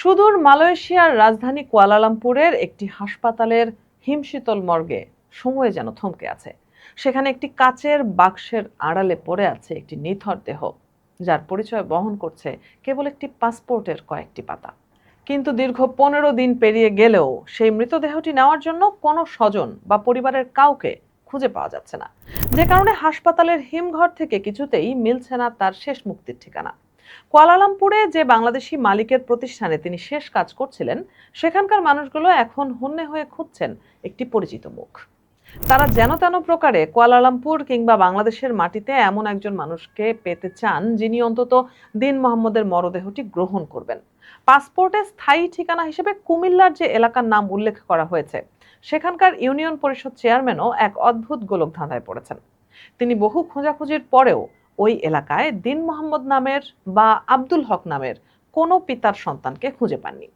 সুদূর মালয়েশিয়ার রাজধানী কুয়ালালামপুরের একটি হাসপাতালের হিমশীতল মর্গে সময় যেন থমকে আছে। সেখানে একটি কাচের বাক্সের আড়ালে পড়ে আছে একটি নিথর দেহ, যার পরিচয় বহন করছে কেবল একটি পাসপোর্টের কয়েকটি পাতা। কিন্তু দীর্ঘ 15 দিন পেরিয়ে গেলেও সেই মৃতদেহটি নেওয়ার জন্য কোনো স্বজন বা পরিবারের কাউকে খুঁজে পাওয়া যাচ্ছে না, যে কারণে হাসপাতালের হিমঘর থেকে কিছুতেই মিলছে না তার শেষ মুক্তির ঠিকানা। কুয়ালালামপুরে যে বাংলাদেশি মালিকের প্রতিষ্ঠানে তিনি শেষ কাজ করছিলেন, সেখানকার মানুষগুলো এখন হন্যে হয়ে খুঁজছেন একটি পরিচিত মুখ। তারা যেন তেন প্রকারে কুয়ালালামপুর কিংবা বাংলাদেশের মাটিতে এমন একজন মানুষকে পেতে চান, যিনি অন্তত দিন মোহাম্মদের মরদেহটি গ্রহণ করবেন। পাসপোর্টে স্থায়ী ঠিকানা হিসেবে কুমিল্লার যে এলাকার নাম উল্লেখ করা হয়েছে, সেখানকার ইউনিয়ন পরিষদ চেয়ারম্যানও এক অদ্ভুত গোলক ধাঁধায় পড়েছেন। তিনি বহু খোঁজাখুঁজির পরেও ওই এলাকায় দিন মোহাম্মদ নামের বা আব্দুল হক নামের কোনো পিতার সন্তানকে খুঁজে পাননি।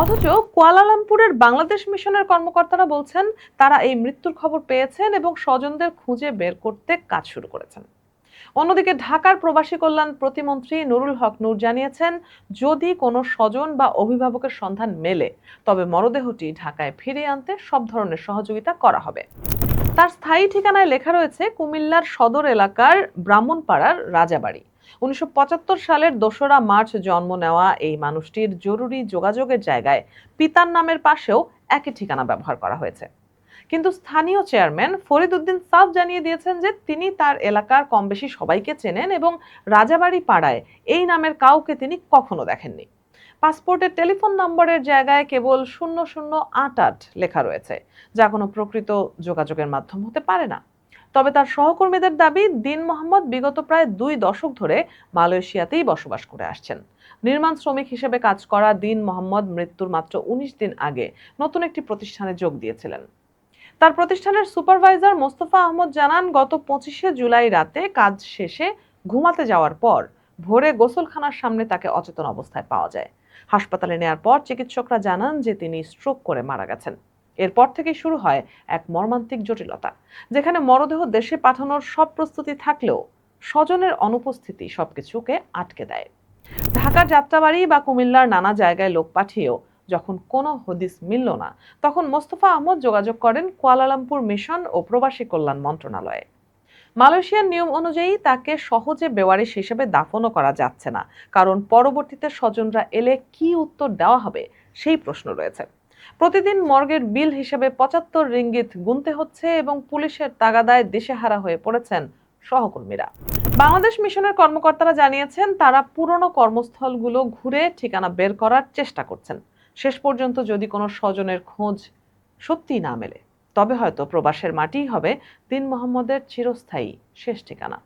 অথচ কুয়ালালামপুরের বাংলাদেশ মিশনের কর্মকর্তারা বলছেন তারা এই মৃত্যুর খবর পেয়েছেন এবং স্বজনদের খুঁজে বের করতে কাজ শুরু করেছেন। অন্যদিকে ঢাকার প্রবাসী কল্যাণ প্রতিমন্ত্রী নুরুল হক নূর জানিয়েছেন, যদি কোনো স্বজন বা অভিভাবকের সন্ধান মেলে, তবে মরদেহটি ঢাকায় ফিরিয়ে আনতে সব ধরনের সহযোগিতা করা হবে। তার স্থায়ী ঠিকানায় লেখা রয়েছে কুমিল্লার সদর এলাকার ব্রাহ্মণপাড়ার রাজাবাড়ি। 1975 সালের 2রা মার্চ জন্ম নেওয়া এই মানুষটির জরুরি যোগাযোগের জায়গায় পিতার নামের পাশেও একই ঠিকানা ব্যবহার করা হয়েছে। কিন্তু স্থানীয় চেয়ারম্যান ফরিদ উদ্দিন সাফ জানিয়ে দিয়েছেন যে তিনি তার এলাকার কম বেশি সবাইকে চেনেন এবং রাজাবাড়ি পাড়ায় এই নামের কাউকে তিনি কখনো দেখেননি। পাসপোর্টের টেলিফোন নম্বরের জায়গায় কেবল 0088 লেখা রয়েছে, যা কোনো প্রকৃত যোগাযোগের মাধ্যম হতে পারে না। তবে তার সহকর্মীদের দাবি, দিন মোহাম্মদ বিগত প্রায় 2 দশক ধরে মালয়েশিয়াতেই বসবাস করে আসছেন। নির্মাণ শ্রমিক হিসেবে কাজ করা দিন মোহাম্মদ মৃত্যুর মাত্র 19 দিন আগে নতুন একটি প্রতিষ্ঠানে যোগ দিয়েছিলেন। তার প্রতিষ্ঠানের সুপারভাইজার মোস্তফা আহমদ জানান, গত 25শে জুলাই রাতে কাজ শেষে ঘুমাতে যাওয়ার পর ভোরে গোসলখানার সামনে তাকে অচেতন অবস্থায় পাওয়া যায়। হাসপাতালে নেয়ার পর চিকিৎসকরা জানান যে তিনি স্ট্রোক করে মারা গেছেন। এরপর থেকেই শুরু হয় এক মর্মান্তিক জটিলতা, যেখানে মরদেহ দেশে পাঠানোর সব প্রস্তুতি থাকলেও স্বজনের অনুপস্থিতি সবকিছুকে আটকে দেয়। ঢাকার যাত্রাবাড়ি বা কুমিল্লার নানা জায়গায় লোক পাঠিয়েও যখন কোনো হদিস মিলল না, তখন মোস্তফা আহমদ যোগাযোগ করেন কুয়ালালামপুর মিশন ও প্রবাসী কল্যাণ মন্ত্রণালয়ে। মালয়েশিয়ার নিয়ম অনুযায়ী তাকে সহজে বেওয়ারিশ হিসেবে দাফনও করা যাচ্ছে না, কারণ পরবর্তীতে স্বজনরা এলে কি উত্তর দেওয়া হবে সেই প্রশ্ন রয়েছে। প্রতিদিন মর্গের বিল হিসেবে 75 রিঙ্গিত গুনতে হচ্ছে এবং পুলিশের তাগাদায় দিশেহারা হয়ে পড়েছেন সহকর্মীরা। বাংলাদেশ মিশনের কর্মকর্তারা জানিয়েছেন, তারা পুরনো কর্মস্থলগুলো ঘুরে ঠিকানা বের করার চেষ্টা করছেন। শেষ পর্যন্ত যদি কোনো স্বজনের খোঁজ সত্যিই না মেলে, তবে হয়তো প্রবাসের মাটিই হবে দিন মোহাম্মদের চিরস্থায়ী শেষ ঠিকানা।